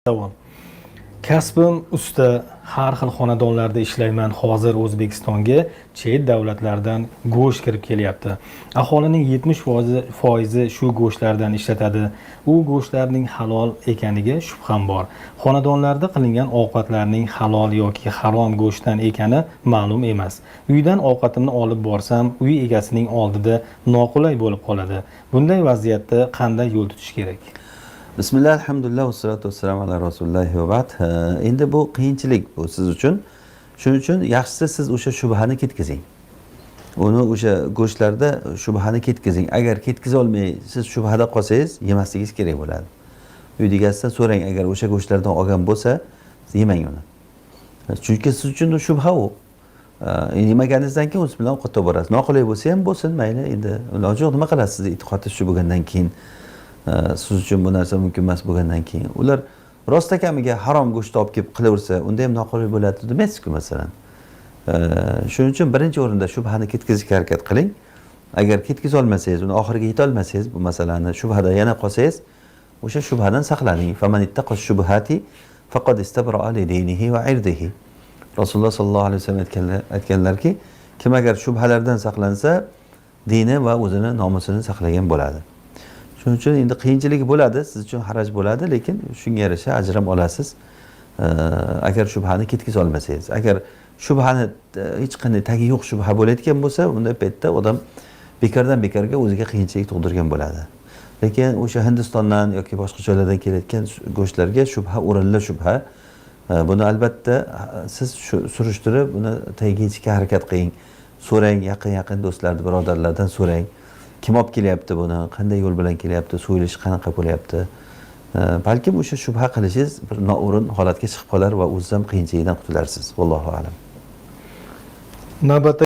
Savol. Kasbim usta, har xil xonadonlarda ishlayman. Hozir O'zbekistonga chet davlatlardan go'sht kirib kelyapti. Aholining 70% shu go'shtlardan ishlatadi. U go'shtlarning halol ekaniga shubham bor. Xonadonlarda qilingan ovqatlarning halol yoki harom go'shtdan ekani ma'lum emas. Uydan ovqatimni olib borsam, uy egasining oldida noqulay bo'lib qoladi. Bunday vaziyatda qanday yo'l tutish kerak? Bismillah, alhamdulillah, vassalatu vassalamu ala rasulillahi va ba'd. Endi bu qiyinchilik bu siz uchun. Shuning uchun yaxshisi siz o'sha shubhani ketkazing. Uni o'sha go'shtlarda shubhani ketkazing. Agar ketkiza olmay siz shubhada qolsangiz, yemasligingiz kerak bo'ladi. Uyda egasidan so'rang, agar o'sha go'shtlardan olgan bo'lsa, yemang uni. Chunki siz uchun shubha u. Yemaganingizdan keyin o'z bilan ovqatga borasiz. Noqulay bo'lsa ham bo'lsin, mayli. Endi iloji yo'q, nima qilasiz? Siz e'tiqodingiz shu bo'lgandan keyin siz uchun bu narsa mumkin emas bo'lgandan keyin ular rost akamiga harom go'sht olib kelib qilaversa, unda ham noqulay bo'ladi demaysiz-ku masalan. Shuning uchun birinchi o'rinda shubhani ketkazishga harakat qiling. Agar ketkiza olmasangiz, uni oxiriga yeta olmasangiz, bu masalani shubhada yana qolsangiz, o'sha shubhadan saqlaning. Famanittaqash shubhati faqad istabra'a li dinihi va irdihi. Rasululloh sollallohu alayhi vasallam aytganlarki, kim agar shubhalardan saqlansa, dini va o'zini nomusini saqlagan bo'ladi. Shuning uchun endi qiyinchiligi bo'ladi, siz uchun haraj bo'ladi, lekin shunga yarasha ajr ham olasiz. Agar shubhani ketkiza olmasangiz, agar shubhani hech qanday tagi yo'q shubha bo'layotgan bo'lsa, unda paytda odam bekordan bekorga o'ziga qiyinchilik tug'dirgan bo'ladi. Lekin o'sha Hindistondan yoki boshqa joylardan kelayotgan go'shtlarga shubha o'rinli shubha. Buni albatta siz surishtirib, buni tagiga yetishga harakat qiling. So'rang, yaqin do'stlardan, birodarlardan so'rang. Kim olib kelyapti buni, qanday yo'l bilan kelyapti, so'yilish qanaqa bo'lyapti. Balkim o'sha shubha qilishingiz bir noo'rin holatga chiqib qolar va o'ziz ham qiyinchilikdan qutularsiz. Vallohu a'lam. Navbatda